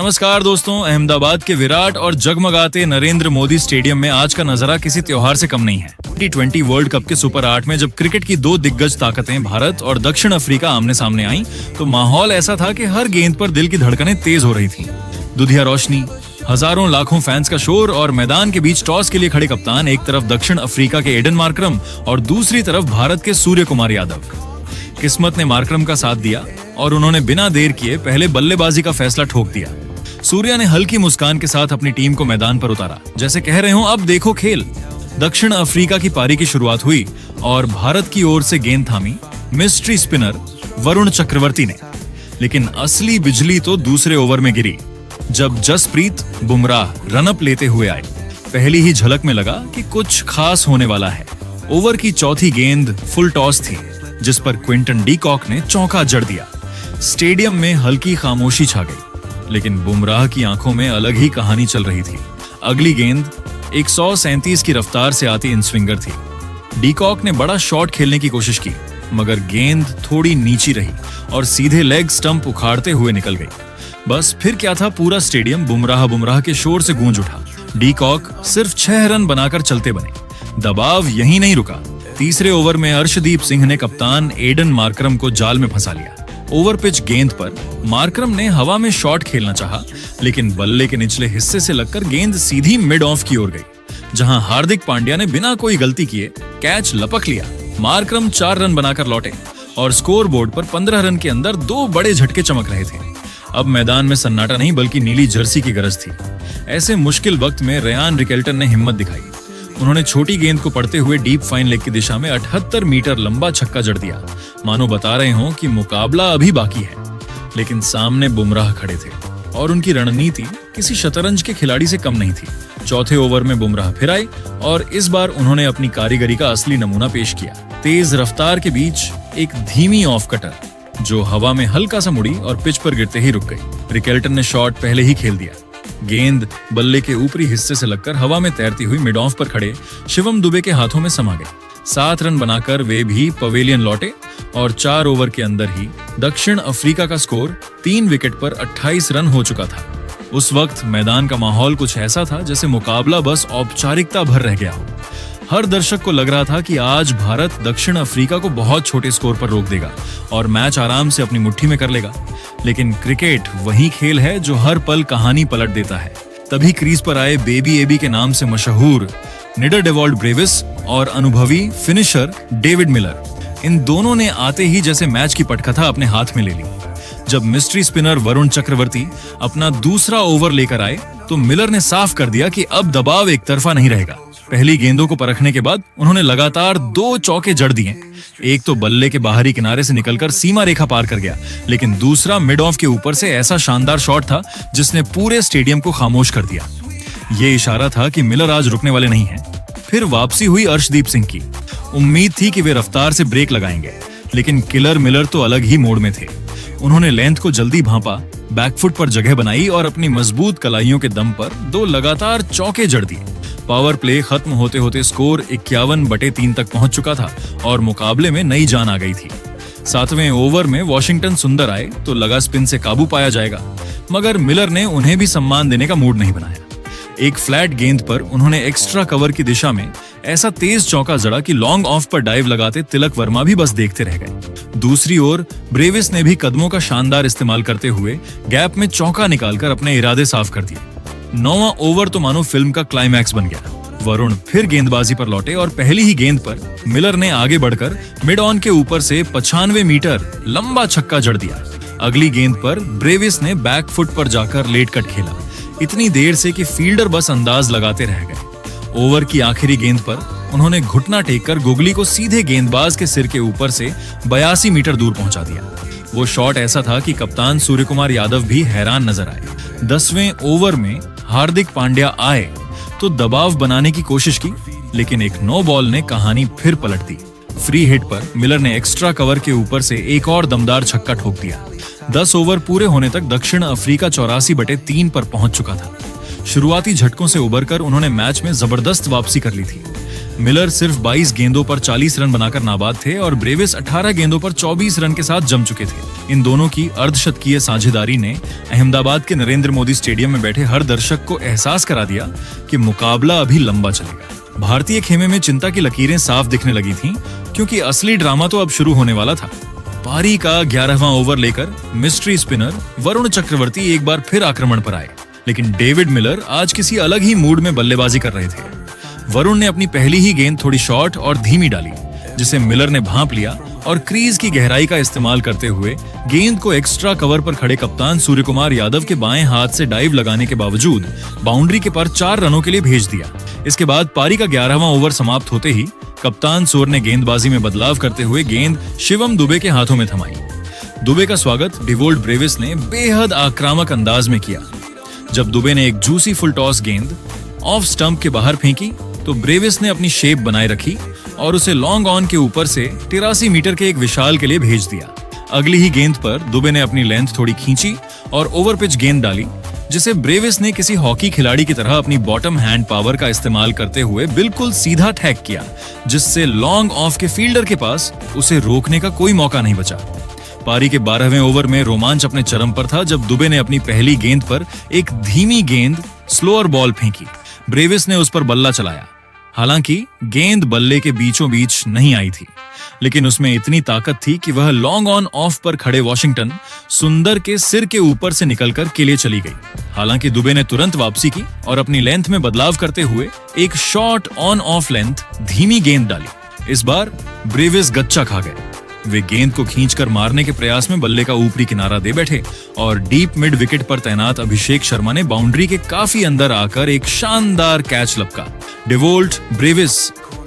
नमस्कार दोस्तों, अहमदाबाद के विराट और जगमगाते नरेंद्र मोदी स्टेडियम में आज का नजारा किसी त्योहार से कम नहीं है। T20 वर्ल्ड कप के सुपर 8 में जब क्रिकेट की दो दिग्गज ताकतें भारत और दक्षिण अफ्रीका आमने सामने आईं, तो माहौल ऐसा था कि हर गेंद पर दिल की धड़कनें तेज हो रही थीं। दुधिया रोशनी, हजारों लाखों फैंस का शोर और मैदान के बीच टॉस के लिए खड़े कप्तान, एक तरफ दक्षिण अफ्रीका के एडन मार्करम और दूसरी तरफ भारत के सूर्य कुमार यादव। किस्मत ने मार्करम का साथ दिया और उन्होंने बिना देर किए पहले बल्लेबाजी का फैसला ठोक दिया। सूर्या ने हल्की मुस्कान के साथ अपनी टीम को मैदान पर उतारा, जैसे कह रहे हो अब देखो खेल। दक्षिण अफ्रीका की पारी की शुरुआत हुई और भारत की ओर से गेंद थामी मिस्ट्री स्पिनर वरुण चक्रवर्ती ने, लेकिन असली बिजली तो दूसरे ओवर में गिरी जब जसप्रीत बुमराह रनअप लेते हुए आए। पहली ही झलक में लगा कि कुछ खास होने वाला है। ओवर की चौथी गेंद फुल टॉस थी, जिस पर क्विंटन डी कॉक ने चौका जड़ दिया। स्टेडियम में हल्की खामोशी छा गई, लेकिन बुमराह की आंखों में अलग ही कहानी चल रही थी। अगली गेंद 137 की रफ्तार से आती इन स्विंगर थी। डी कॉक ने बड़ा शॉट खेलने की कोशिश की, मगर गेंद थोड़ी नीची रही और सीधे लेग स्टंप उखाड़ते हुए निकल गई। बस फिर क्या था, पूरा स्टेडियम बुमराह के शोर से गूंज उठा। डी कॉक सिर्फ 6 रन बनाकर चलते बने। दबाव यहीं नहीं रुका। तीसरे ओवर में अर्शदीप सिंह ने कप्तान एडन मार्करम को जाल में फंसा लिया। ओवर पिच गेंद पर मार्करम ने हवा में शॉट खेलना चाहा, लेकिन बल्ले के निचले हिस्से से लगकर गेंद सीधी मिड ऑफ की ओर गई, जहां हार्दिक पांड्या ने बिना कोई गलती किए कैच लपक लिया। मार्करम 4 रन बनाकर लौटे और स्कोर बोर्ड पर 15 रन के अंदर 2 बड़े झटके चमक रहे थे। अब मैदान में सन्नाटा नहीं, बल्कि नीली जर्सी की गरज थी। ऐसे मुश्किल वक्त में रेयान रिकेल्टन ने हिम्मत दिखाई। उन्होंने छोटी गेंद को पड़ते हुए डीप फाइन लेग की दिशा में 78 मीटर लंबा छक्का जड़ दिया। मानो बता रहे हो कि मुकाबला अभी बाकी है। लेकिन सामने बुमराह खड़े थे और उनकी रणनीति किसी शतरंज के खिलाड़ी से कम नहीं थी। चौथे ओवर में बुमराह फिर आए और इस बार उन्होंने अपनी कारीगरी का असली नमूना पेश किया। तेज रफ्तार के बीच एक धीमी ऑफ कटर जो हवा में हल्का सा मुड़ी और पिच पर गिरते ही रुक गई। रिकेल्टन ने शॉट पहले ही खेल दिया। गेंद बल्ले के ऊपरी हिस्से से लगकर हवा में तैरती हुई मिड ऑफ पर खड़े शिवम दुबे के हाथों में समा गई। 7 रन बनाकर वे भी पवेलियन लौटे और 4 ओवर के अंदर ही दक्षिण अफ्रीका का स्कोर 3 विकेट पर 28 रन हो चुका था। उस वक्त मैदान का माहौल कुछ ऐसा था जैसे मुकाबला बस औपचारिकता भर रह गया हो। हर दर्शक को लग रहा था कि आज भारत दक्षिण अफ्रीका को बहुत छोटे स्कोर पर रोक देगा और मैच आराम से अपनी मुट्ठी में कर लेगा। लेकिन क्रिकेट वही खेल है जो हर पल कहानी पलट देता है। तभी क्रीज पर आए बेबी एबी के नाम से मशहूर निडरडेवॉल्ड ब्रेविस और अनुभवी फिनिशर डेविड मिलर। इन दोनों ने आते ही जैसे मैच की पटकथा अपने हाथ में ले ली। जब मिस्ट्री स्पिनर वरुण चक्रवर्ती अपना दूसरा ओवर लेकर आए, तो मिलर ने साफ कर दिया कि अब दबाव एक तरफा नहीं रहेगा। पहली गेंदों को परखने के बाद उन्होंने लगातार 2 चौके जड़ दिए। एक तो बल्ले के बाहरी किनारे से निकलकर सीमा रेखा पार कर गया, लेकिन दूसरा मिड ऑफ के ऊपर से ऐसा शानदार शॉट था जिसने पूरे स्टेडियम को खामोश कर दिया। ये इशारा था कि मिलर आज रुकने वाले नहीं हैं। फिर वापसी हुई अर्शदीप सिंह की। उम्मीद थी कि वे रफ्तार से ब्रेक लगाएंगे, लेकिन किलर मिलर तो अलग ही मोड में थे। उन्होंने लेंथ को जल्दी भांपा, बैकफुट पर जगह बनाई और अपनी मजबूत कलाइयों के दम पर 2 लगातार चौके जड़ दिए। पावर प्ले खत्म होते होते स्कोर 51/3 तक पहुंच चुका था और मुकाबले में नई जान आ गई थी। 7वें ओवर में वॉशिंगटन सुंदर आए तो लगा स्पिन से काबू पाया जाएगा, मगर मिलर ने उन्हें भी सम्मान देने का मूड नहीं बनाया। एक फ्लैट गेंद पर उन्होंने एक्स्ट्रा कवर की दिशा में ऐसा तेज चौका जड़ा कि लॉन्ग ऑफ पर डाइव लगाते तिलक वर्मा भी बस देखते रह गए। दूसरी ओर ब्रेविस ने भी कदमों का शानदार इस्तेमाल करते हुए गैप में चौका निकालकर अपने इरादे साफ कर दिए। 9वां ओवर तो मानो फिल्म का क्लाइमैक्स बन गया। वरुण फिर गेंदबाजी पर लौटे और पहली ही गेंद पर मिलर ने आगे बढ़कर मिड ऑन के ऊपर से 95 मीटर लंबा छक्का जड़ दिया। अगली गेंद पर ब्रेविस ने बैक फुट पर जाकर लेट कट खेला, इतनी देर से कि फील्डर बस अंदाज लगाते रह गए। ओवर की आखिरी गेंद पर उन्होंने घुटना टेककर गुगली को सीधे गेंदबाज के सिर के ऊपर से 82 मीटर दूर पहुंचा दिया। वो शॉट ऐसा था कि कप्तान सूर्य कुमार यादव भी हैरान नजर आए। 10वें ओवर में हार्दिक पांड्या आए तो दबाव बनाने की कोशिश की, लेकिन एक नो बॉल ने कहानी फिर पलट दी। फ्री हिट पर मिलर ने एक्स्ट्रा कवर के ऊपर से एक और दमदार छक्का ठोक दिया। 10 ओवर पूरे होने तक दक्षिण अफ्रीका 84/3 पर पहुंच चुका था। शुरुआती झटकों से उबरकर उन्होंने मैच में जबरदस्त वापसी कर ली थी। मिलर सिर्फ 22 गेंदों पर 40 रन बनाकर नाबाद थे और ब्रेविस 18 गेंदों पर 24 रन के साथ जम चुके थे। इन दोनों की अर्धशतकीय साझेदारी ने अहमदाबाद के नरेंद्र मोदी स्टेडियम में बैठे हर दर्शक को एहसास करा दिया कि मुकाबला अभी लंबा चलेगा। भारतीय खेमे में चिंता की लकीरें साफ दिखने लगी थीं, क्योंकि असली ड्रामा तो अब शुरू होने वाला था। पारी का 11वां ओवर लेकर मिस्ट्री स्पिनर वरुण चक्रवर्ती एक बार फिर आक्रमण पर आए, लेकिन डेविड मिलर आज किसी अलग ही मूड में बल्लेबाजी कर रहे थे। वरुण ने अपनी पहली ही गेंद थोड़ी शॉर्ट और धीमी डाली, जिसे मिलर ने भांप लिया और क्रीज की गहराई का इस्तेमाल करते हुए गेंद को एक्स्ट्रा कवर पर खड़े कप्तान सूर्यकुमार यादव के बाएं हाथ से डाइव लगाने के बावजूद बाउंड्री के पार 4 रनों के लिए भेज दिया। इसके बाद पारी का 11वां ओवर समाप्त होते ही कप्तान सूर्य ने गेंदबाजी में बदलाव करते हुए गेंद शिवम दुबे के हाथों में थमाई। दुबे का स्वागत डिवोल्ट ब्रेविस ने बेहद आक्रामक अंदाज में किया। जब दुबे ने एक जूसी फुल टॉस गेंद ऑफ स्टंप के बाहर फेंकी तो ब्रेविस ने अपनी शेप बनाए रखी और उसे लॉन्ग ऑन के ऊपर से 83 मीटर के एक विशाल के लिए भेज दिया। अगली ही गेंद पर दुबे ने अपनी लेंथ थोड़ी खींची और ओवर पिच गेंद डाली, जिसे ब्रेविस ने किसी हॉकी खिलाड़ी की तरह अपनी बॉटम हैंड पावर का इस्तेमाल करते हुए बिल्कुल सीधा टैग किया, जिससे लॉन्ग ऑफ के फील्डर के पास उसे रोकने का कोई मौका नहीं बचा। पारी के 12वें ओवर में रोमांच अपने चरम पर था जब दुबे ने अपनी पहली गेंद पर एक धीमी गेंद स्लोअर बॉल फेंकी। ब्रेविस ने उस पर बल्ला चलाया। हालांकि गेंद बल्ले के बीचों बीच नहीं आई थी, लेकिन उसमें इतनी ताकत थी कि वह लॉन्ग ऑन ऑफ पर खड़े वॉशिंगटन सुंदर के सिर के ऊपर से निकलकर किले चली गई। हालांकि दुबे ने तुरंत वापसी की और अपनी लेंथ में बदलाव करते हुए एक शॉर्ट ऑन ऑफ लेंथ धीमी गेंद डाली। इस बार ब्रेविस गच्चा खा गए। वे गेंद को खींचकर मारने के प्रयास में बल्ले का ऊपरी किनारा दे बैठे और डीप मिड विकेट पर तैनात अभिषेक शर्मा ने बाउंड्री के काफी अंदर आकर एक शानदार कैच लपका। डिवोल्ट ब्रेविस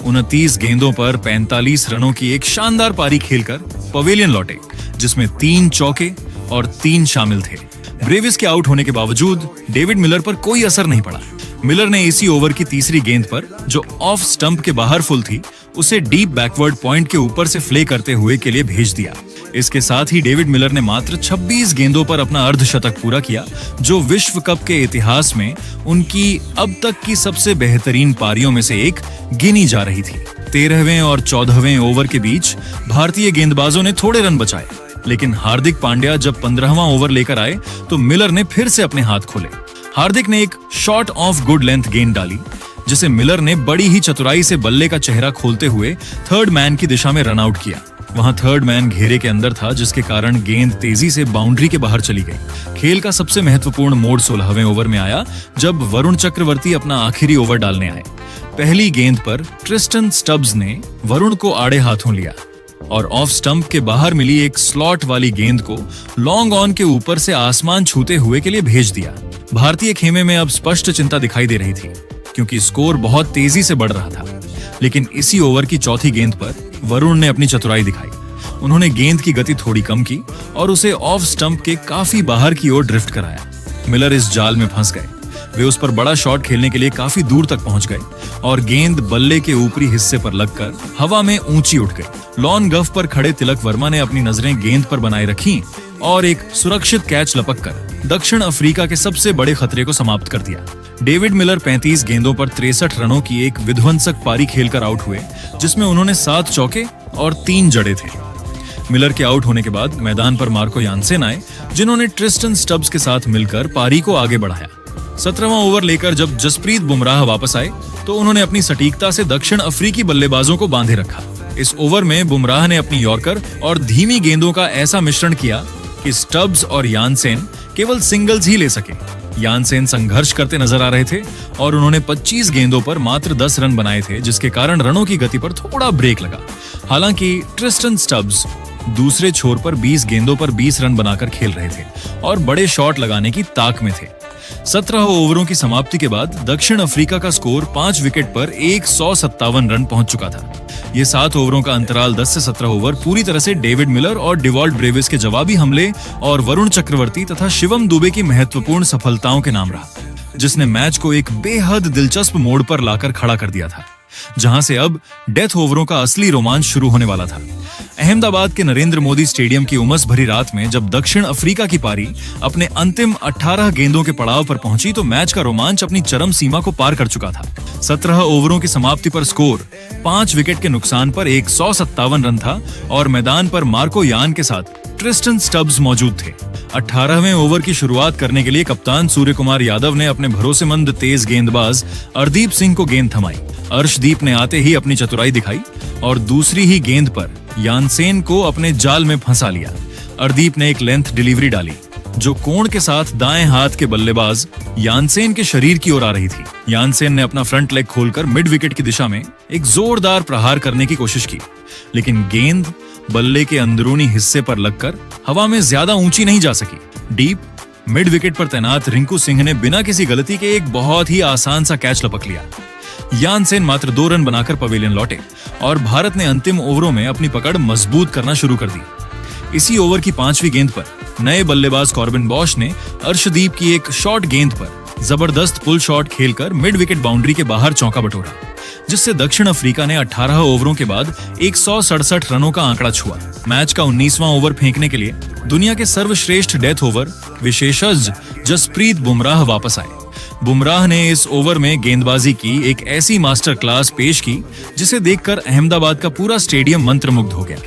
29 गेंदों पर 45 रनों की एक शानदार पारी खेलकर पवेलियन लौटे, जिसमें 3 चौके और 3 शामिल थे। ब्रेविस के आउट होने के बावजूद डेविड मिलर पर कोई असर नहीं पड़ा। मिलर ने इसी ओवर की तीसरी गेंद पर, जो ऑफ स्टंप के बाहर फुल थी, उसे डीप बैकवर्ड पॉइंट के ऊपर से फ्ले करते हुए के लिए भेज दिया। इसके साथ ही डेविड मिलर ने मात्र 26 गेंदों पर अपना अर्धशतक पूरा किया, जो विश्व कप के इतिहास में उनकी अब तक की सबसे बेहतरीन पारियों में से एक गिनी जा रही थी। 13वें और 14वें ओवर के बीच भारतीय गेंदबाजों ने थोड़े रन बचाए, लेकिन हार्दिक पांड्या जब 15वां ओवर लेकर आए तो मिलर ने फिर से अपने हाथ खोले। हार्दिक ने एक शॉर्ट ऑफ गुड लेंथ गेंद डाली, जिसे मिलर ने बड़ी ही चतुराई से बल्ले का चेहरा खोलते हुए थर्ड मैन की दिशा में रन आउट किया। वहां थर्ड मैन घेरे के अंदर था, जिसके कारण गेंद तेजी से बाउंड्री के बाहर चली गई। खेल का सबसे महत्वपूर्ण मोड़ 16वें ओवर में आया, जब वरुण चक्रवर्ती अपना आखिरी ओवर डालने आए। पहली गेंद पर ट्रिस्टन स्टब्स ने वरुण को आड़े हाथों लिया और ऑफ स्टंप के बाहर मिली एक स्लॉट वाली गेंद को लॉन्ग ऑन के ऊपर से आसमान छूते हुए के लिए भेज दिया। भारतीय खेमे में अब स्पष्ट चिंता दिखाई दे रही थी, क्योंकि स्कोर बहुत तेजी से बढ़ रहा था। लेकिन इसी ओवर की चौथी गेंद पर वरुण ने अपनी चतुराई दिखाई। उन्होंने गेंद की गति थोड़ी कम की और उसे ऑफ स्टंप के काफी बाहर की ओर ड्रिफ्ट कराया। मिलर इस जाल में फंस गए। वे उस पर बड़ा शॉट खेलने के लिए काफी दूर तक पहुंच गए और गेंद बल्ले के ऊपरी हिस्से पर लगकर हवा में ऊंची उठ गई। लॉन गफ पर खड़े तिलक वर्मा ने अपनी नजरें गेंद पर बनाए रखी और एक सुरक्षित कैच लपककर दक्षिण अफ्रीका के सबसे बड़े खतरे को समाप्त कर दिया। डेविड मिलर 35 गेंदों पर 63 रनों की एक विध्वंसक पारी खेलकर आउट हुए, जिसमें उन्होंने 7 चौके और 3 जड़े थे। मिलर के आउट होने के बाद मैदान पर मार्को यानसेन आए, जिन्होंने ट्रिस्टन स्टब्स के साथ मिलकर पारी को आगे बढ़ाया। 17वां ओवर लेकर जब जसप्रीत बुमराह वापस आए तो उन्होंने अपनी सटीकता से दक्षिण अफ्रीकी बल्लेबाजों को बांधे रखा। इस ओवर में बुमराह ने अपनी यॉर्कर और धीमी गेंदों का ऐसा मिश्रण किया कि स्टब्स और यानसेन केवल सिंगल्स ही ले सके। यानसेन संघर्ष करते नजर आ रहे थे और उन्होंने 25 गेंदों पर मात्र 10 रन बनाए थे, जिसके कारण रनों की गति पर थोड़ा ब्रेक लगा। हालांकि ट्रिस्टन स्टब्स दूसरे छोर पर 20 गेंदों पर 20 रन बनाकर खेल रहे थे और बड़े शॉट लगाने की ताक में थे। 17 ओवरों की समाप्ति के बाद दक्षिण अफ्रीका का स्कोर 5 विकेट पर 157 रन पहुंच चुका था। ये 7 ओवरों का अंतराल 10 से 17 ओवर पूरी तरह से डेविड मिलर और डिवॉल्ट ब्रेविस के जवाबी हमले और वरुण चक्रवर्ती तथा शिवम दुबे की महत्वपूर्ण सफलताओं के नाम रहा, जिसने मैच को एक बेहद दिलचस्प मोड़ पर लाकर खड़ा कर दिया था, जहां से अब डेथ ओवरों का असली रोमांच शुरू होने वाला था। अहमदाबाद के नरेंद्र मोदी स्टेडियम की उमस भरी रात में जब दक्षिण अफ्रीका की पारी अपने अंतिम 18 गेंदों के पड़ाव पर पहुंची तो मैच का रोमांच अपनी चरम सीमा को पार कर चुका था। 17 ओवरों की समाप्ति पर स्कोर 5 विकेट के नुकसान पर 157 रन था और मैदान पर मार्को यान के साथ ट्रिस्टन स्टब्स मौजूद थे। 18वें ओवर की शुरुआत करने के लिए कप्तान सूर्य कुमार यादव ने अपने भरोसेमंद तेज गेंदबाज अर्शदीप सिंह को गेंद थमाई। अर्शदीप ने आते ही अपनी चतुराई दिखाई और दूसरी ही गेंद पर यानसेन को अपने जाल में फंसा लिया। अर्शदीप ने एक लेंथ डिलीवरी डाली जो कोण के साथ दाएं हाथ के बल्लेबाज यानसेन के शरीर की ओर आ रही थी। यानसेन ने अपना फ्रंट लेग खोलकर मिड विकेट की दिशा में एक जोरदार प्रहार करने की कोशिश की, लेकिन गेंद बल्ले के अंदरूनी हिस्से पर लगकर हवा में ज्यादा ऊंची नहीं जा सकी। डीप मिड विकेट पर तैनात रिंकू सिंह ने बिना किसी गलती के एक बहुत ही आसान सा कैच लपक लिया। यानसेन मात्र 2 रन बनाकर पवेलियन लौटे और भारत ने अंतिम ओवरों में अपनी पकड़ मजबूत करना शुरू कर दी। इसी ओवर की 5वीं गेंद पर नए बल्लेबाज कॉर्बिन बॉश ने अर्शदीप की एक शॉर्ट गेंद पर जबरदस्त पुल शॉट खेलकर मिड विकेट बाउंड्री के बाहर चौका बटोरा, जिससे दक्षिण अफ्रीका ने 18 ओवरों के बाद 167 रनों का आंकड़ा छुआ। मैच का 19वां ओवर फेंकने के लिए दुनिया के सर्वश्रेष्ठ डेथ ओवर विशेषज्ञ जसप्रीत बुमराह वापस आए। बुमराह ने इस ओवर में गेंदबाजी की एक ऐसी मास्टर क्लास पेश की जिसे देखकर अहमदाबाद का पूरा स्टेडियम मंत्रमुग्ध हो गया।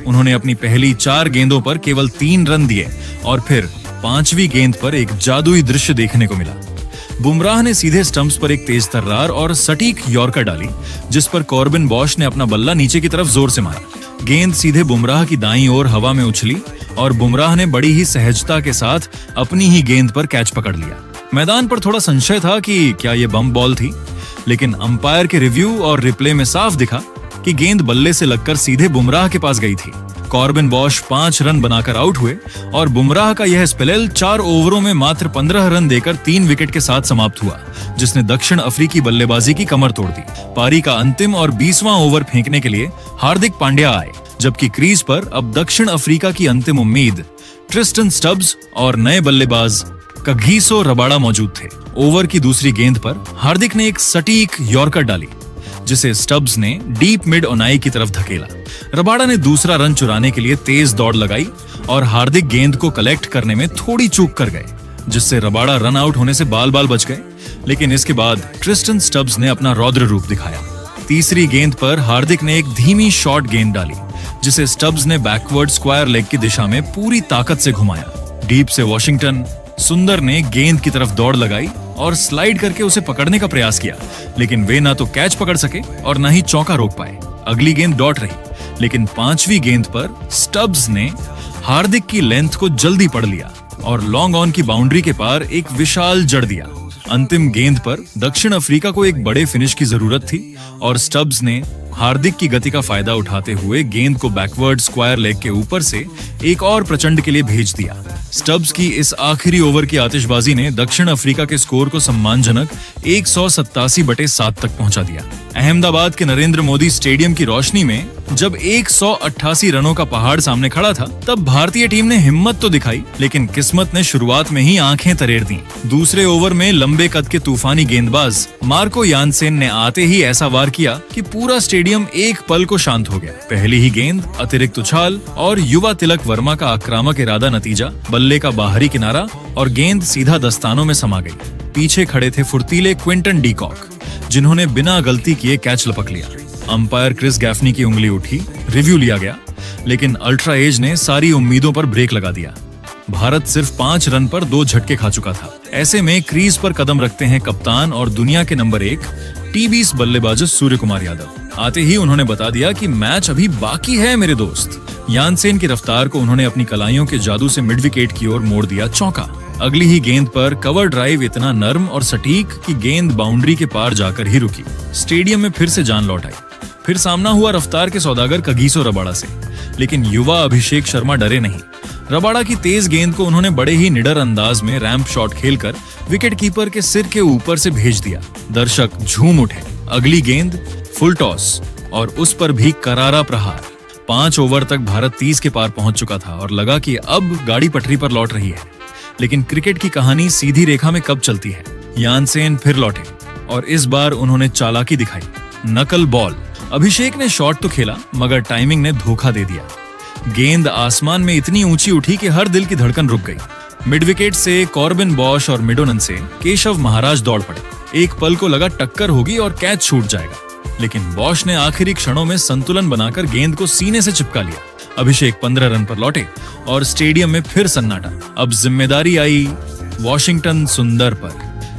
उन्होंने अपनी पहली 4 गेंदों पर केवल 3 रन दिए और फिर 5वीं गेंद पर एक जादुई दृश्य देखने को मिला। बुमराह ने सीधे स्टंप्स पर एक तेज तर्रार और सटीक यॉर्कर डाली, जिस पर कॉर्बिन बॉश ने अपना बल्ला नीचे की तरफ जोर से मारा। गेंद सीधे बुमराह की दाईं ओर हवा में उछली और बुमराह ने बड़ी ही सहजता के साथ अपनी ही गेंद पर कैच पकड़ लिया। मैदान पर थोड़ा संशय था कि क्या ये बम बॉल थी, लेकिन अंपायर के रिव्यू और रिप्ले में साफ दिखा कि गेंद बल्ले से लगकर सीधे बुमराह के पास गई थी। कॉर्बिन बॉश 5 रन बनाकर आउट हुए और बुमराह का यह स्पेल 4 ओवरों में मात्र 15 रन देकर 3 विकेट के साथ समाप्त हुआ, जिसने दक्षिण अफ्रीकी बल्लेबाजी की कमर तोड़ दी। पारी का अंतिम और 20वां ओवर फेंकने के लिए हार्दिक पांड्या आए, जबकि क्रीज पर अब दक्षिण अफ्रीका की अंतिम उम्मीद ट्रिस्टन स्टब्स और नए बल्लेबाज कगिसो रबाड़ा मौजूद थे। ओवर की दूसरी गेंद पर हार्दिक ने एक सटीक यॉर्कर डाली, जिसे स्टब्स ने डीप मिड ओनाई की तरफ धकेला। रबाड़ा ने दूसरा रन चुराने के लिए तेज दौड़ लगाई और हार्दिक गेंद को कलेक्ट करने में थोड़ी चूक कर गए, जिससे रबाड़ा रन आउट होने से बाल बाल बच गए। लेकिन इसके बाद ट्रिस्टन स्टब्स ने अपना रौद्र रूप दिखाया। तीसरी गेंद पर हार्दिक ने एक धीमी शॉर्ट गेंद डाली, जिसे स्टब्स ने बैकवर्ड स्क्वायर लेग की दिशा में पूरी ताकत से घुमाया। डीप से वॉशिंगटन सुंदर ने गेंद की तरफ दौड़ लगाई और स्लाइड करके उसे पकड़ने का प्रयास किया, लेकिन वे ना तो कैच पकड़ सके और ना ही चौका रोक पाए। अगली गेंद डॉट रही, लेकिन 5वीं गेंद पर स्टब्स ने हार्दिक की लेंथ को जल्दी पढ़ लिया और लॉन्ग ऑन की बाउंड्री के पार एक विशाल जड़ दिया। अंतिम गेंद पर दक्षिण अफ्रीका को एक बड़े फिनिश की जरूरत थी और स्टब्स ने हार्दिक की गति का फायदा उठाते हुए गेंद को बैकवर्ड स्क्वायर लेग के ऊपर से एक और प्रचंड के लिए भेज दिया। स्टब्स की इस आखिरी ओवर की आतिशबाजी ने दक्षिण अफ्रीका के स्कोर को सम्मानजनक 187/7 तक पहुंचा दिया। अहमदाबाद के नरेंद्र मोदी स्टेडियम की रोशनी में जब 188 रनों का पहाड़ सामने खड़ा था, तब भारतीय टीम ने हिम्मत तो दिखाई, लेकिन किस्मत ने शुरुआत में ही आंखें तरेड़ दी। दूसरे ओवर में लंबे कद के तूफानी गेंदबाज मार्को यानसेन ने आते ही ऐसा वार किया कि पूरा स्टेडियम एक पल को शांत हो गया। पहली ही गेंद, अतिरिक्त उछाल और युवा तिलक वर्मा का आक्रामक इरादा नतीजा, बल्ले का बाहरी किनारा और गेंद सीधा दस्तानों में समा गई। पीछे खड़े थे फुर्तीले क्विंटन डी कॉक, जिन्होंने बिना गलती किए कैच लपक लिया। अंपायर क्रिस गैफनी की उंगली उठी, रिव्यू लिया गया, लेकिन अल्ट्रा एज ने सारी उम्मीदों पर ब्रेक लगा दिया। भारत सिर्फ 5 रन पर 2 झटके खा चुका था। ऐसे में क्रीज पर कदम रखते हैं कप्तान और दुनिया के नंबर 1 टी20 बल्लेबाज सूर्य कुमार यादव। आते ही उन्होंने बता दिया कि मैच अभी बाकी है मेरे दोस्त। यानसेन की रफ्तार को उन्होंने अपनी कलाइयों के जादू से मिड विकेट की ओर मोड़ दिया चौका। अगली ही गेंद पर कवर ड्राइव इतना नर्म और सटीक कि गेंद बाउंड्री के पार जाकर ही रुकी। स्टेडियम में फिर से जान लौट आई। फिर सामना हुआ रफ्तार के सौदागर कगिसो रबाड़ा से, लेकिन युवा अभिषेक शर्मा डरे नहीं। रबाड़ा की तेज गेंद को उन्होंने बड़े ही निडर अंदाज में रैंप शॉट खेलकर विकेट कीपर के सिर के ऊपर से भेज दिया। दर्शक झूम उठे। अगली गेंद फुल टॉस और उस पर भी करारा प्रहार। 5 ओवर तक भारत 30 के पार पहुंच चुका था और लगा कि अब गाड़ी पटरी पर लौट रही है। लेकिन क्रिकेट की कहानी सीधी रेखा में कब चलती है। यानसेन फिर लौटे और इस बार उन्होंने चालाकी दिखाई। नकल बॉल अभिषेक ने शॉट तो खेला मगर टाइमिंग ने धोखा दे दिया। गेंद आसमान में इतनी ऊंची उठी कि हर दिल की धड़कन रुक गई। मिड विकेट से कॉर्बिन बॉश और मिडोनन से केशव महाराज दौड़ पड़े। एक पल को लगा टक्कर होगी और कैच छूट जाएगा, लेकिन बॉश ने आखिरी क्षणों में संतुलन बनाकर गेंद को सीने से चिपका लिया। अभिषेक 15 रन पर लौटे और स्टेडियम में फिर सन्नाटा। अब जिम्मेदारी आई वॉशिंगटन सुंदर पर।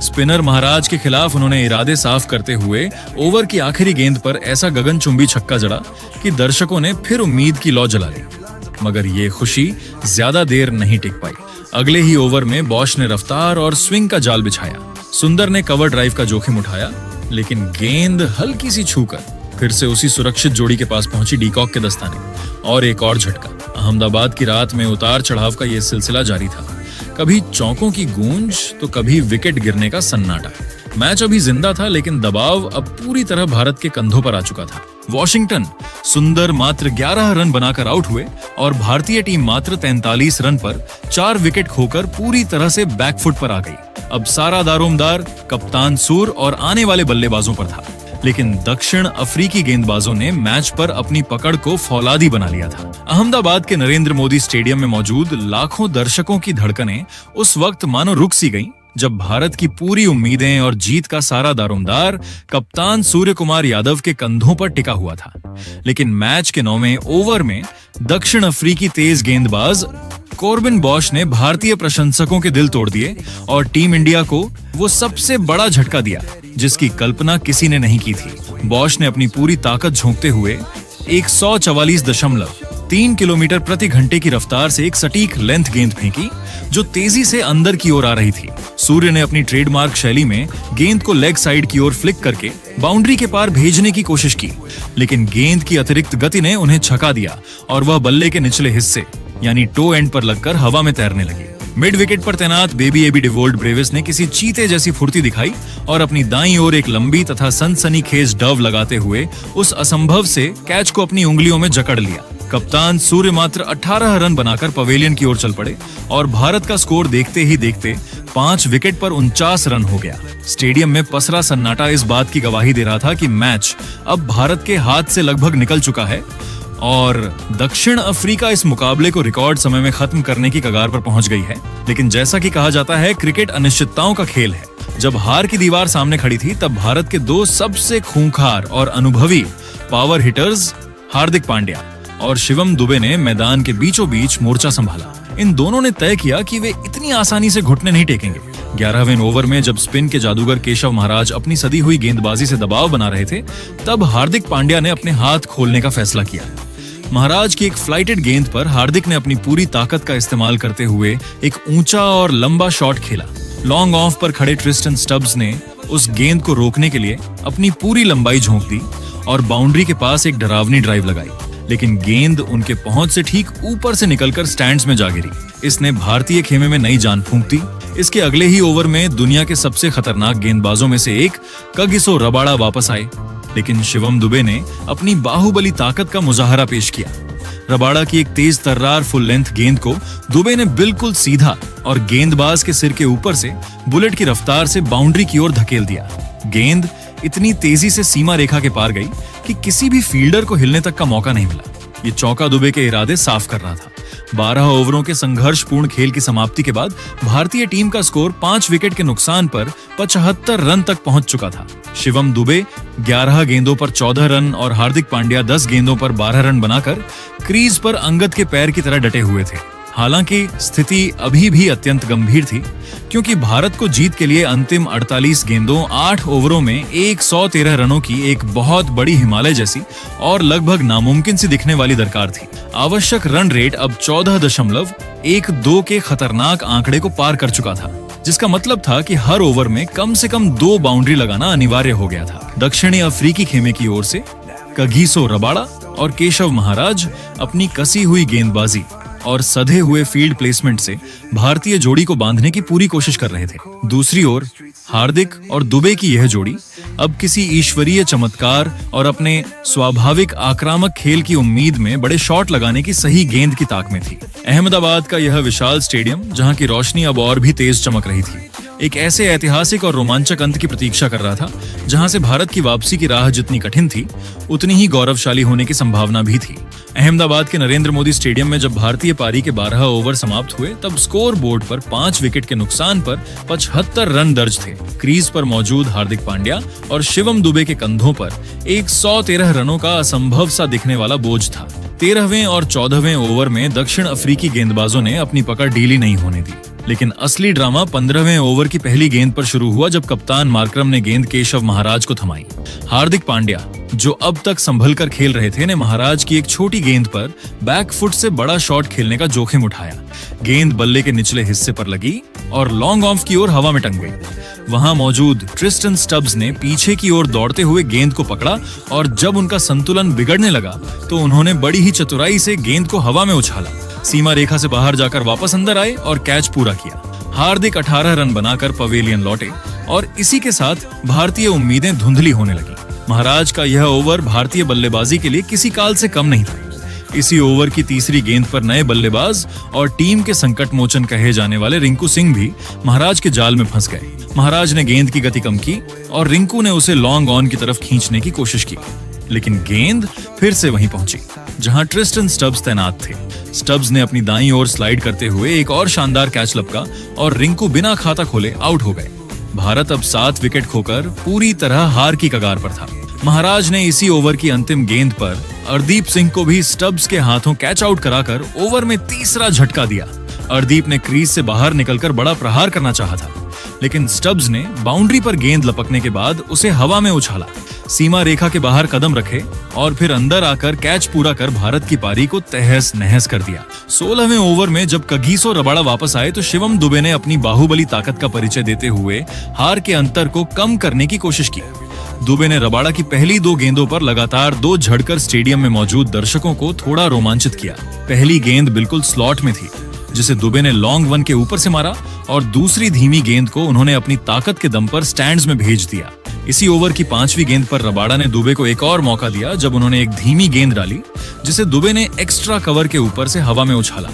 स्पिनर महाराज के खिलाफ उन्होंने इरादे साफ करते हुए ओवर की आखिरी गेंद पर ऐसा गगनचुंबी छक्का जड़ा कि दर्शकों ने फिर उम्मीद की लौ जला ली। मगर ये खुशी ज्यादा देर नहीं टिक पाई। अगले ही ओवर में बॉश ने रफ्तार और स्विंग का जाल बिछाया। सुंदर ने कवर ड्राइव का जोखिम उठाया, लेकिन गेंद हल्की सी छूकर फिर से उसी सुरक्षित जोड़ी के पास पहुंची डीकॉक के दस्ताने। और एक और झटका। अहमदाबाद की रात में उतार चढ़ाव का यह सिलसिला जारी था। कभी चौकों की गूंज तो कभी विकेट गिरने का सन्नाटा। मैच अभी जिंदा था, लेकिन दबाव अब पूरी तरह भारत के कंधों पर आ चुका था। वॉशिंगटन सुंदर मात्र 11 रन बनाकर आउट हुए और भारतीय टीम मात्र 43 रन पर 4 विकेट खोकर पूरी तरह से बैकफुट पर आ गई। अब सारा दारोमदार कप्तान सूर और आने वाले बल्लेबाजों पर था, लेकिन दक्षिण अफ्रीकी गेंदबाजों ने मैच पर अपनी पकड़ को फौलादी बना लिया था। अहमदाबाद के नरेंद्र मोदी स्टेडियम में मौजूद लाखों दर्शकों की धड़कनें उस वक्त मानो रुक सी गईं, जब भारत की पूरी उम्मीदें और जीत का सारा दारोमदार कप्तान सूर्य कुमार यादव के कंधों पर टिका हुआ था। लेकिन मैच के 9वें ओवर में दक्षिण अफ्रीकी तेज गेंदबाज कॉर्बिन बॉश ने भारतीय प्रशंसकों के दिल तोड़ दिए और टीम इंडिया को वो सबसे बड़ा झटका दिया जिसकी कल्पना किसी ने नहीं की थी। बॉश ने अपनी पूरी ताकत झोंकते हुए 144.3 किलोमीटर प्रति घंटे की रफ्तार से एक सटीक लेंथ गेंद फेंकी जो तेजी से अंदर की ओर आ रही थी। सूर्य ने अपनी ट्रेडमार्क शैली में गेंद को लेग साइड की ओर फ्लिक करके बाउंड्री के पार भेजने की कोशिश की, लेकिन गेंद की अतिरिक्त गति ने उन्हें छका दिया और वह बल्ले के निचले हिस्से यानी टो एंड पर लगकर हवा में तैरने लगी। मिड विकेट पर तैनात बेबी एबी डिवोल्ट ब्रेविस ने किसी चीते जैसी फुर्ती दिखाई और अपनी दाईं ओर एक लंबी तथा सनसनीखेज डव लगाते हुए उस असंभव से कैच को अपनी उंगलियों में जकड़ लिया। कप्तान सूर्य मात्र 18 रन बनाकर पवेलियन की ओर चल पड़े और भारत का स्कोर देखते ही देखते 5 विकेट पर 49 रन हो गया। स्टेडियम में पसरा सन्नाटा इस बात की गवाही दे रहा था कि मैच अब भारत के हाथ से लगभग निकल चुका है और दक्षिण अफ्रीका इस मुकाबले को रिकॉर्ड समय में खत्म करने की कगार पर पहुंच गई है। लेकिन जैसा कि कहा जाता है, क्रिकेट अनिश्चितताओं का खेल है। जब हार की दीवार सामने खड़ी थी तब भारत के 2 सबसे खूंखार और अनुभवी पावर हिटर्स हार्दिक पांड्या और शिवम दुबे ने मैदान के बीचों बीच मोर्चा संभाला। इन दोनों ने तय किया कि वे इतनी आसानी से घुटने नहीं टेकेंगे। 11वें ओवर में जब स्पिन के जादूगर केशव महाराज अपनी सदी हुई गेंदबाजी से दबाव बना रहे थे, तब हार्दिक पांड्या ने अपने हाथ खोलने का फैसला किया। महाराज की एक फ्लाइटेड गेंद पर हार्दिक ने अपनी पूरी ताकत का इस्तेमाल करते हुए एक ऊंचा और लंबा शॉट खेला। लॉन्ग ऑफ पर खड़े ट्रिस्टन स्टब्स ने उस गेंद को रोकने के लिए अपनी पूरी लंबाई झोंक दी और बाउंड्री के पास एक डरावनी ड्राइव लगाई, लेकिन गेंद उनके पहुंच से ठीक ऊपर से निकलकर स्टैंड्स में जा गिरी। इसने भारतीय खेमे में नई जान फूंक दी। इसके अगले ही ओवर में दुनिया के सबसे खतरनाक गेंदबाजों में से एक कगिसो रबाड़ा वापस आए, लेकिन शिवम दुबे ने अपनी बाहुबली ताकत का मुजाहरा पेश किया। रबाड़ा की एक तेज तर्रार फुल लेंथ गेंद को दुबे ने बिल्कुल सीधा और गेंदबाज के सिर के ऊपर से बुलेट की रफ्तार से बाउंड्री की ओर धकेल दिया। गेंद इतनी तेजी से सीमा रेखा के पार गई कि किसी भी फील्डर को हिलने तक का मौका नहीं मिला। ये चौका दुबे के इरादे साफ कर रहा था। 12 ओवरों के संघर्षपूर्ण खेल की समाप्ति के बाद भारतीय टीम का स्कोर 5 विकेट के नुकसान पर 75 रन तक पहुंच चुका था। शिवम दुबे 11 गेंदों पर 14 रन और हार्दिक पांड्या 10 गेंदों पर 12 रन बनाकर क्रीज पर अंगद के पैर की तरह डटे हुए थे। हालांकि स्थिति अभी भी अत्यंत गंभीर थी, क्योंकि भारत को जीत के लिए अंतिम 48 गेंदों 8 ओवरों में 113 रनों की एक बहुत बड़ी हिमालय जैसी और लगभग नामुमकिन सी दिखने वाली दरकार थी। आवश्यक रन रेट अब 14.12 के खतरनाक आंकड़े को पार कर चुका था, जिसका मतलब था कि हर ओवर में कम से कम 2 बाउंड्री लगाना अनिवार्य हो गया था। दक्षिणी अफ्रीकी खेमे की ओर से कगिसो रबाड़ा और केशव महाराज अपनी कसी हुई गेंदबाजी और सधे हुए फील्ड प्लेसमेंट से भारतीय जोड़ी को बांधने की पूरी कोशिश कर रहे थे। दूसरी ओर हार्दिक और दुबे की यह जोड़ी अब किसी ईश्वरीय चमत्कार और अपने स्वाभाविक आक्रामक खेल की उम्मीद में बड़े शॉट लगाने की सही गेंद की ताक में थी। अहमदाबाद का यह विशाल स्टेडियम, जहां की रोशनी अब और भी तेज चमक रही थी, एक ऐसे ऐतिहासिक और रोमांचक अंत की प्रतीक्षा कर रहा था जहां से भारत की वापसी की राह जितनी कठिन थी उतनी ही गौरवशाली होने की संभावना भी थी। अहमदाबाद के नरेंद्र मोदी स्टेडियम में जब भारतीय पारी के 12 ओवर समाप्त हुए तब स्कोर बोर्ड पर 5 विकेट के नुकसान पर 75 रन दर्ज थे। क्रीज पर मौजूद हार्दिक पांड्या और शिवम दुबे के कंधों पर 113 रनों का असंभव सा दिखने वाला बोझ था। 13वें और 14वें ओवर में दक्षिण अफ्रीकी गेंदबाजों ने अपनी पकड़ ढीली नहीं होने दी, लेकिन असली ड्रामा 15वें ओवर की पहली गेंद पर शुरू हुआ जब कप्तान मार्करम ने गेंद केशव महाराज को थमाई। हार्दिक पांड्या, जो अब तक संभल कर खेल रहे थे, ने महाराज की एक छोटी गेंद पर बैक फुट से बड़ा शॉट खेलने का जोखिम उठाया। गेंद बल्ले के निचले हिस्से पर लगी और लॉन्ग ऑफ की ओर हवा में टंग गई। वहां मौजूद ट्रिस्टन स्टब्स ने पीछे की ओर दौड़ते हुए गेंद को पकड़ा और जब उनका संतुलन बिगड़ने लगा तो उन्होंने बड़ी ही चतुराई से गेंद को हवा में उछाला, सीमा रेखा से बाहर जाकर वापस अंदर आए और कैच पूरा किया। हार्दिक 18 रन बनाकर पवेलियन लौटे और इसी के साथ भारतीय उम्मीदें धुंधली होने लगी। महाराज का यह ओवर भारतीय बल्लेबाजी के लिए किसी काल से कम नहीं था। इसी ओवर की तीसरी गेंद पर नए बल्लेबाज और टीम के संकट मोचन कहे जाने वाले रिंकू सिंह भी महाराज के जाल में फंस गए। महाराज ने गेंद की गति कम की और रिंकू ने उसे लॉन्ग ऑन की तरफ खींचने की कोशिश की, लेकिन गेंद फिर से वहीं पहुंची जहां ट्रिस्टन स्टब्स तैनात थे। स्टब्स ने अपनी दाईं ओर स्लाइड करते हुए एक और शानदार कैच लपका और रिंकू बिना खाता खोले आउट हो गए। भारत अब 7 विकेट खोकर पूरी तरह हार की कगार पर था। महाराज ने इसी ओवर की अंतिम गेंद पर अर्दीप सिंह को भी स्टब्स के हाथों कैच आउट कराकर ओवर में तीसरा झटका दिया। अर्दीप ने क्रीज से बाहर निकलकर बड़ा प्रहार करना चाहा था, लेकिन स्टब्स ने बाउंड्री पर गेंद लपकने के बाद उसे हवा में उछाला, सीमा रेखा के बाहर कदम रखे और फिर अंदर आकर कैच पूरा कर भारत की पारी को तहस नहस कर दिया। 16वें ओवर में जब कगिसो रबाड़ा वापस आए तो शिवम दुबे ने अपनी बाहुबली ताकत का परिचय देते हुए हार के अंतर को कम करने की कोशिश की। दुबे ने रबाड़ा की पहली 2 गेंदों पर लगातार 2 झड़कर स्टेडियम में मौजूद दर्शकों को थोड़ा रोमांचित किया। पहली गेंद बिल्कुल स्लॉट में थी, जिसे दुबे ने लॉन्ग वन के ऊपर से मारा और दूसरी धीमी गेंद को उन्होंने अपनी ताकत के दम पर स्टैंड्स में भेज दिया। इसी ओवर की 5वीं गेंद पर रबाड़ा ने दुबे को एक और मौका दिया जब उन्होंने एक धीमी गेंद डाली, जिसे दुबे ने एक्स्ट्रा कवर के ऊपर से हवा में उछाला।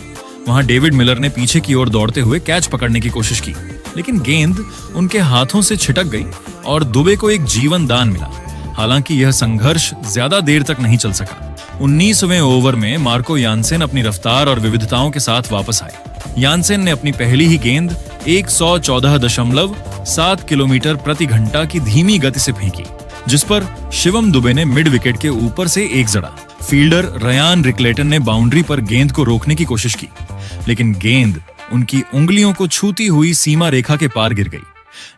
वहां डेविड मिलर ने पीछे की ओर दौड़ते हुए कैच पकड़ने की कोशिश की, लेकिन गेंद उनके हाथों से छिटक गई और दुबे को एक जीवन दान मिला। हालांकि यह संघर्ष ज्यादा देर तक नहीं चल सका। 19वें ओवर में मार्को यानसेन अपनी रफ्तार और विविधताओं के साथ वापस आए। यानसेन ने अपनी पहली ही गेंद 114.7 किलोमीटर प्रति घंटा की धीमी गति से फेंकी, जिस पर शिवम दुबे ने मिड विकेट के ऊपर से एक जड़ा। फील्डर रयान रिकलेटन ने बाउंड्री पर गेंद को रोकने की कोशिश की, लेकिन गेंद उनकी उंगलियों को छूती हुई सीमा रेखा के पार गिर गई।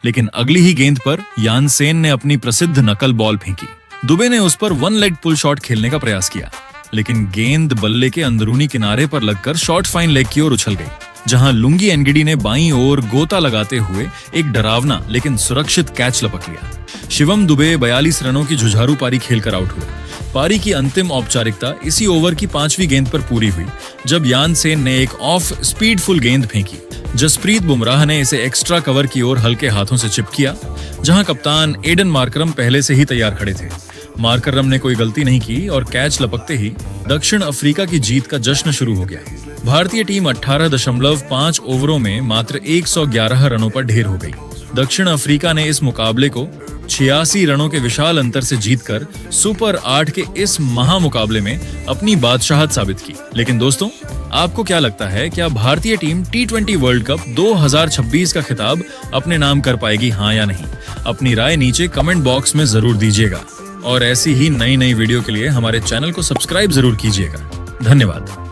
लेकिन अगली ही गेंद पर यानसेन ने अपनी प्रसिद्ध नकल बॉल फेंकी। दुबे ने उस पर 1 लेग पुल शॉट खेलने का प्रयास किया, लेकिन गेंद बल्ले के अंदरूनी किनारे पर लगकर शॉर्ट फाइन लेग की ओर उछल गई, जहां लुंगी एनगिडी ने बाईं ओर गोता लगाते हुए एक डरावना लेकिन सुरक्षित कैच लपक लिया। शिवम दुबे 42 रनों की जुझारू पारी खेलकर आउट हुए। पारी की अंतिम औपचारिकता इसी ओवर की 5वीं गेंद पर पूरी हुई, जब यानसेन ने एक ऑफ स्पीड फुल गेंद फेंकी। जसप्रीत बुमराह ने इसे एक्स्ट्रा कवर की ओर हल्के हाथों से चिप किया, जहां कप्तान एडन मार्करम पहले से ही तैयार खड़े थे। मार्करम ने कोई गलती नहीं की और कैच लपकते ही दक्षिण अफ्रीका की जीत का जश्न शुरू हो गया। भारतीय टीम 18.5 ओवरों में मात्र 111 रनों पर ढेर हो गई। दक्षिण अफ्रीका ने इस मुकाबले को 86 रनों के विशाल अंतर से जीतकर सुपर 8 के इस महामुकाबले में अपनी बादशाहत साबित की। लेकिन दोस्तों, आपको क्या लगता है, क्या भारतीय टीम T20 वर्ल्ड कप 2026 का खिताब अपने नाम कर पाएगी, हाँ या नहीं? अपनी राय नीचे कमेंट बॉक्स में जरूर दीजिएगा और ऐसी ही नई वीडियो के लिए हमारे चैनल को सब्सक्राइब जरूर कीजिएगा। धन्यवाद।